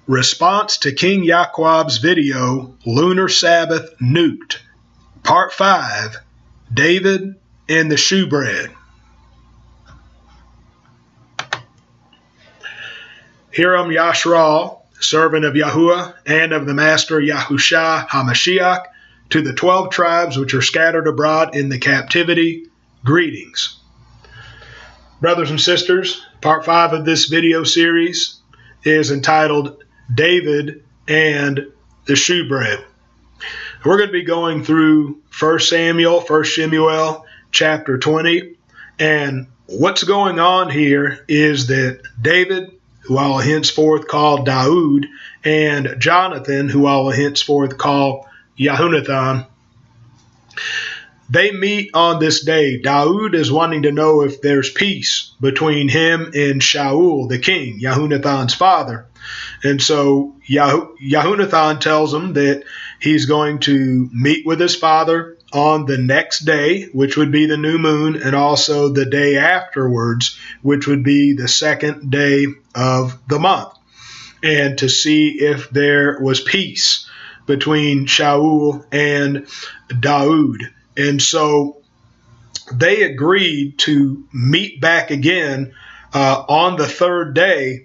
Response to King Yaqub's video, Lunar Sabbath Nuked. Part 5, David and the SHEWBREAD. Hiram yashra'al, servant of Yahuwah and of the Master Yahushua HaMashiach, to the 12 tribes which are scattered abroad in the captivity, greetings. Brothers and sisters, part 5 of this video series is entitled David and the SHEWBREAD. We're going to be going through 1 Shemuel, chapter 20, and what's going on here is that David, who I will henceforth call Daud, and Jonathan, who I will henceforth call Yahunathan, they meet on this day. Daud is wanting to know if there's peace between him and Shaul, the king, Yahunathan's father. And so Yahunathan tells him that he's going to meet with his father on the next day, which would be the new moon, and also the day afterwards, which would be the second day of the month, and to see if there was peace between Shaul and Daud. And so they agreed to meet back again on the third day,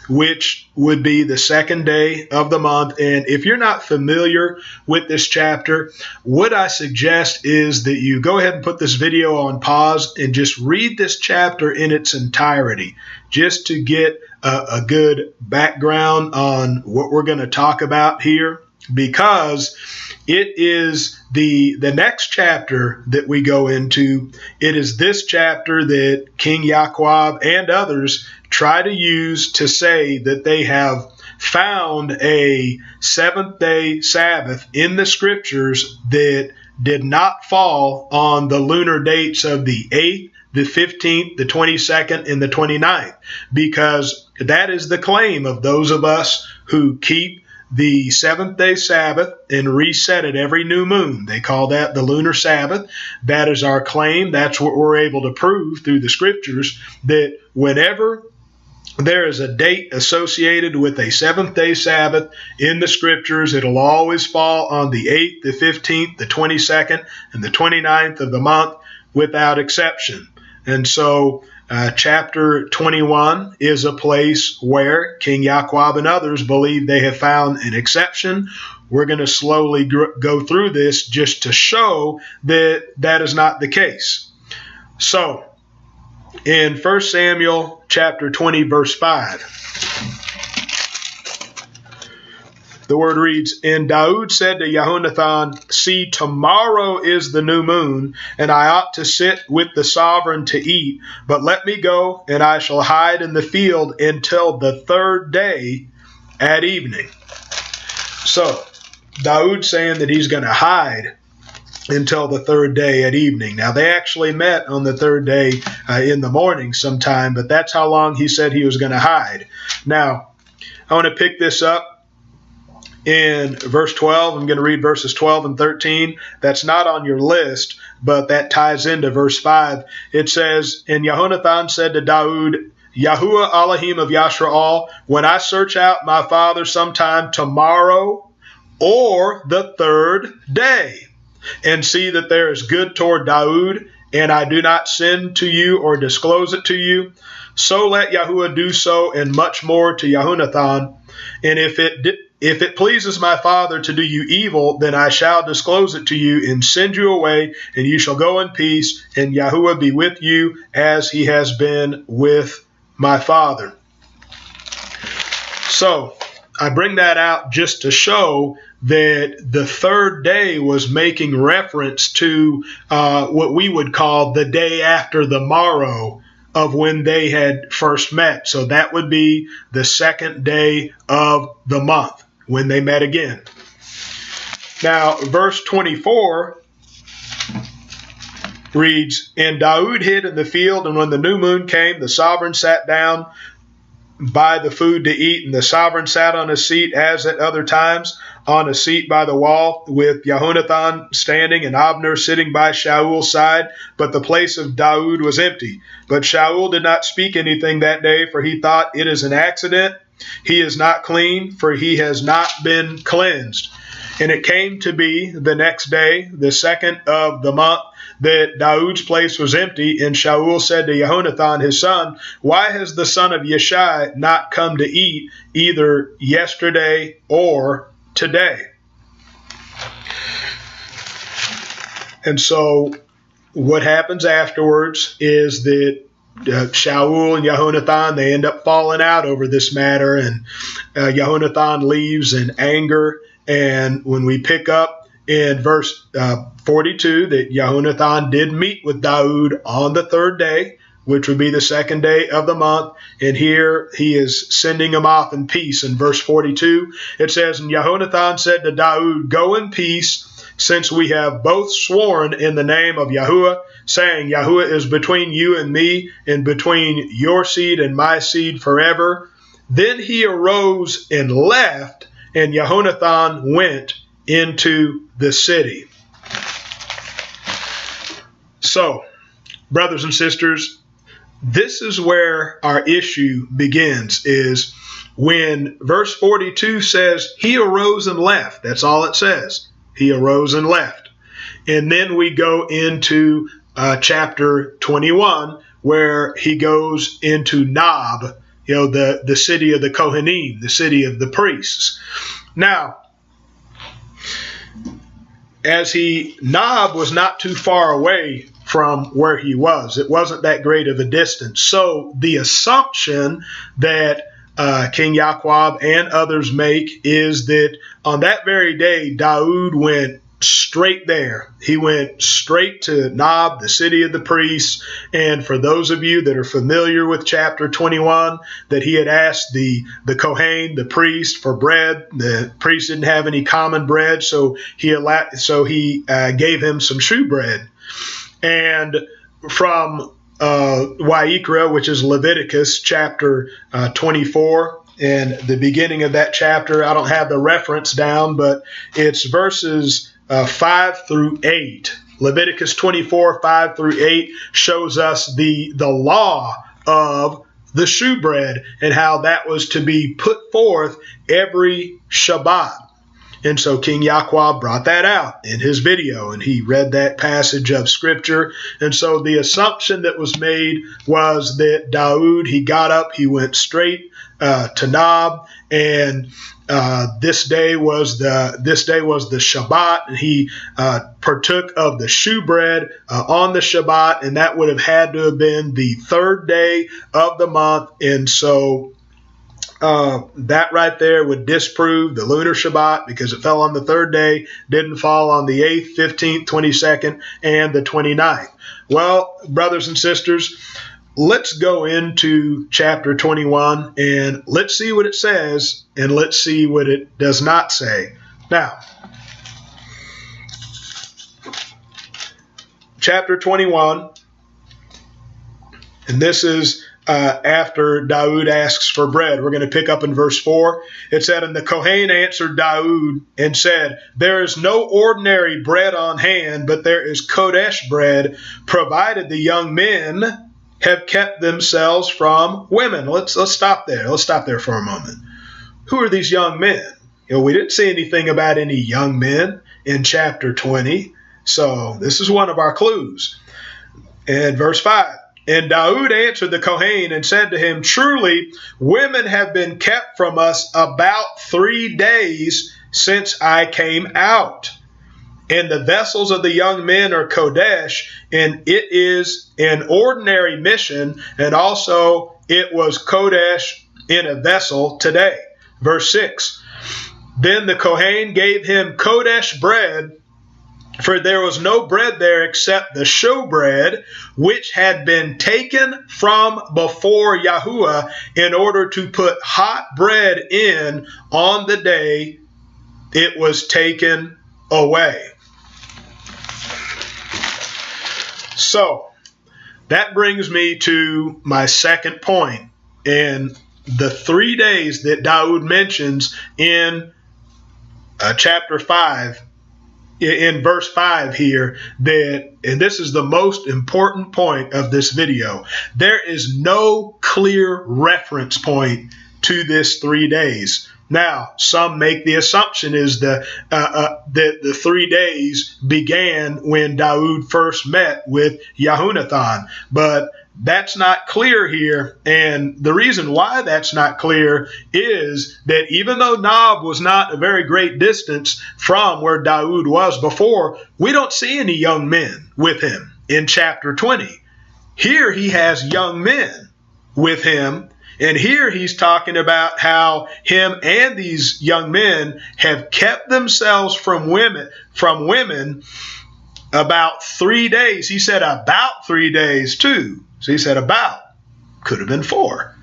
which would be the second day of the month. And if you're not familiar with this chapter, what I suggest is that you go ahead and put this video on pause and just read this chapter in its entirety, just to get a good background on what we're going to talk about here, because it is the next chapter that we go into. It is this chapter that King Yaqub and others try to use to say that they have found a seventh-day Sabbath in the scriptures that did not fall on the lunar dates of the 8th, the 15th, the 22nd, and the 29th, because that is the claim of those of us who keep the seventh-day Sabbath and reset it every new moon. They call that the Lunar Sabbath. That is our claim. That's what we're able to prove through the scriptures, that whenever there is a date associated with a seventh-day Sabbath in the scriptures, it'll always fall on the 8th, the 15th, the 22nd, and the 29th of the month without exception. And so chapter 21 is a place where King Yaqub and others believe they have found an exception. We're going to slowly go through this just to show that that is not the case. So, in 1 Samuel chapter 20, verse 5, the word reads, And Daud said to Yahunathan, See, tomorrow is the new moon, and I ought to sit with the sovereign to eat, but let me go, and I shall hide in the field until the third day at evening. So, Daud saying that he's going to hide until the third day at evening. Now, they actually met on the third day in the morning sometime, but that's how long he said he was going to hide. Now, I want to pick this up in verse 12. I'm going to read verses 12 and 13. That's not on your list, but that ties into verse 5. It says, And Yahunathan said to Daud, Yahuwah Elohim of Yashra'al, when I search out my father sometime tomorrow or the third day, and see that there is good toward Daud, and I do not send to you or disclose it to you, so let Yahuwah do so, and much more to Yahunathan. And if it pleases my father to do you evil, then I shall disclose it to you and send you away, and you shall go in peace, and Yahuwah be with you as he has been with my father. So I bring that out just to show that the third day was making reference to what we would call the day after the morrow of when they had first met. So that would be the second day of the month when they met again. Now, verse 24 reads, And Daud hid in the field, and when the new moon came, the sovereign sat down by the food to eat, and the sovereign sat on a seat as at other times, on a seat by the wall, with Yahunathan standing and Abner sitting by Shaul's side, but the place of Daud was empty. But Shaul did not speak anything that day, for he thought, it is an accident, He is not clean, for he has not been cleansed. And it came to be the next day, the second of the month, that Daud's place was empty, and Shaul said to Jehonathan his son, Why has the son of Yeshai not come to eat either yesterday or today? And so what happens afterwards is that Shaul and Jehonathan, they end up falling out over this matter, and Jehonathan leaves in anger. And when we pick up in verse 42, that Jehonathan did meet with Daud on the third day, which would be the second day of the month. And here he is sending him off in peace. In verse 42, it says, And Jehonathan said to Daud, Go in peace, since we have both sworn in the name of Yahuwah, saying, Yahuwah is between you and me, and between your seed and my seed forever. Then he arose and left, and Jehonathan went into the city. So, brothers and sisters, this is where our issue begins, is when verse 42 says, he arose and left. That's all it says. He arose and left. And then we go into chapter 21, where he goes into Nob, the city of the Kohanim, the city of the priests. Now, Nob was not too far away from where he was. It wasn't that great of a distance. So the assumption that King Yaqub and others make is that on that very day, Daud went straight there. He went straight to Nob, the city of the priests. And for those of you that are familiar with chapter 21, that he had asked the Kohen, the priest, for bread. The priest didn't have any common bread, so he gave him some shewbread. And from Wa'ikra, which is Leviticus chapter 24, and the beginning of that chapter, I don't have the reference down, but it's verses 5 through 8. Leviticus 24, 5 through 8 shows us the law of the shewbread and how that was to be put forth every Shabbat. And so King Yaqub brought that out in his video, and he read that passage of scripture. And so the assumption that was made was that Daud, he got up, he went straight to Nob, and this day was the Shabbat, and he partook of the shewbread on the Shabbat, and that would have had to have been the third day of the month. And so that right there would disprove the lunar Shabbat, because it fell on the third day, didn't fall on the 8th, 15th, 22nd, and the 29th. Well, brothers and sisters, let's go into chapter 21 and let's see what it says, and let's see what it does not say. Now, chapter 21, and this is after Daud asks for bread. We're going to pick up in verse 4. It said, And the Kohen answered Daud and said, There is no ordinary bread on hand, but there is Kodesh bread, provided the young men have kept themselves from women. Let's stop there. Let's stop there for a moment. Who are these young men? We didn't see anything about any young men in chapter 20. So this is one of our clues. And verse 5. And Daud answered the Kohen and said to him, Truly, women have been kept from us about 3 days since I came out. And the vessels of the young men are Kodesh, and it is an ordinary mission, and also it was Kodesh in a vessel today. Verse 6. Then the Kohen gave him Kodesh bread, for there was no bread there except the shewbread, which had been taken from before Yahuwah in order to put hot bread in on the day it was taken away. So that brings me to my second point, and the 3 days that Daud mentions in chapter 5. In verse 5 here, that, and this is the most important point of this video, there is no clear reference point to this 3 days. Now, some make the assumption is that the 3 days began when Daud first met with Yahunathan, but that's not clear here. And the reason why that's not clear is that even though Nob was not a very great distance from where Daud was before, we don't see any young men with him in chapter 20. Here he has young men with him. And here he's talking about how him and these young men have kept themselves from women about 3 days. He said about 3 days too. So he said about, could have been 4.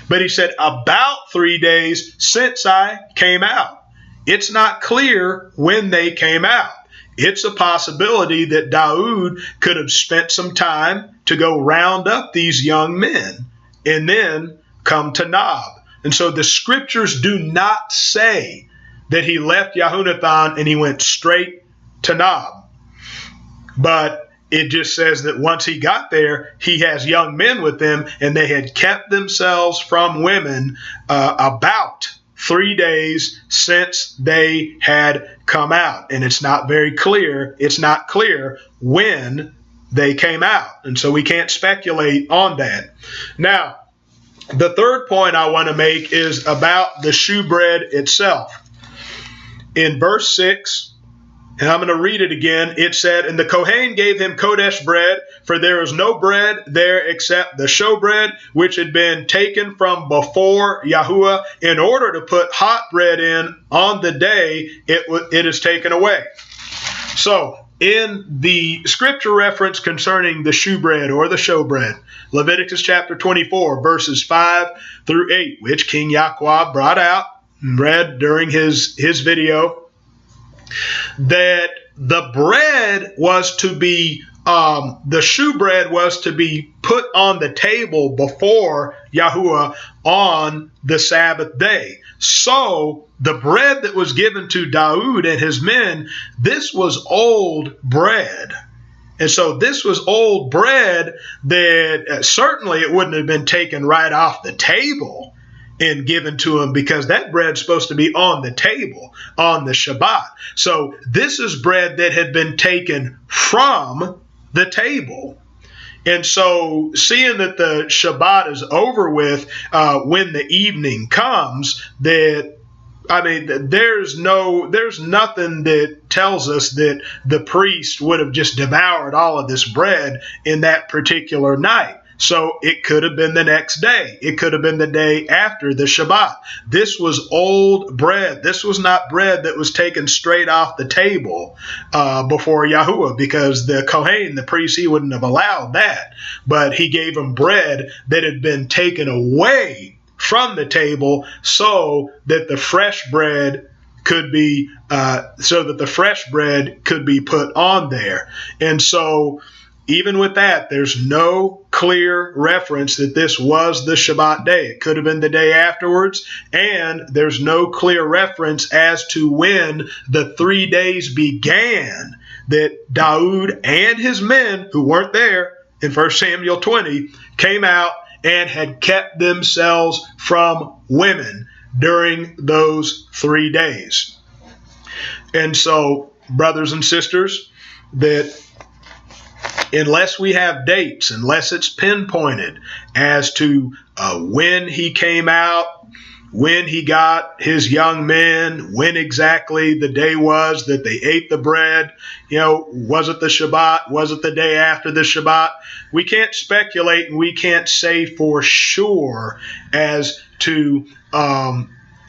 But he said about 3 days since I came out. It's not clear when they came out. It's a possibility that Daud could have spent some time to go round up these young men and then come to Nob. And so the scriptures do not say that he left Yahunathan and he went straight to Nob. But it just says that once he got there, he has young men with him, and they had kept themselves from women about 3 days since they had come out. And it's not very clear. It's not clear when they came out. And so we can't speculate on that. Now, the third point I want to make is about the shewbread itself. In verse 6, and I'm going to read it again, it said, "And the Kohen gave him Kodesh bread, for there is no bread there except the shewbread, which had been taken from before Yahuwah, in order to put hot bread in on the day it is taken away." So, in the scripture reference concerning the shewbread or the showbread, Leviticus chapter 24, verses 5 through 8, which King Yaqub brought out and read during his video, that the bread was to be, the shewbread was to be put on the table before Yahuwah on the Sabbath day. So the bread that was given to Daud and his men, this was old bread. And so this was old bread that certainly it wouldn't have been taken right off the table and given to him, because that bread's supposed to be on the table on the Shabbat. So this is bread that had been taken from the table. And so seeing that the Shabbat is over with when the evening comes, that there's nothing that tells us that the priest would have just devoured all of this bread in that particular night. So it could have been the next day. It could have been the day after the Shabbat. This was old bread. This was not bread that was taken straight off the table before Yahuwah, because the Kohen, the priest, he wouldn't have allowed that. But he gave him bread that had been taken away from the table so that the fresh bread could be put on there. And so even with that, there's no clear reference that this was the Shabbat day. It could have been the day afterwards, and there's no clear reference as to when the 3 days began that Daud and his men, who weren't there in 1 Samuel 20, came out and had kept themselves from women during those 3 days. And so, brothers and sisters, that unless we have dates, unless it's pinpointed as to when he came out, when he got his young men, when exactly the day was that they ate the bread, was it the Shabbat? Was it the day after the Shabbat? We can't speculate, and we can't say for sure as to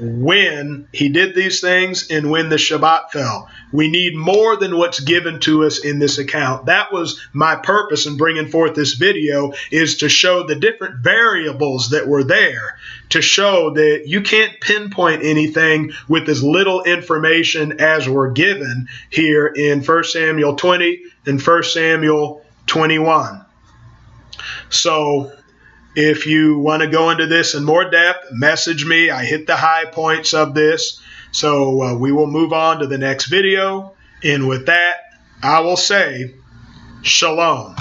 when he did these things and when the Shabbat fell. We need more than what's given to us in this account. That was my purpose in bringing forth this video, is to show the different variables that were there, to show that you can't pinpoint anything with as little information as we're given here in 1 Samuel 20 and 1 Samuel 21. So if you want to go into this in more depth, message me. I hit the high points of this. So we will move on to the next video. And with that, I will say, Shalom.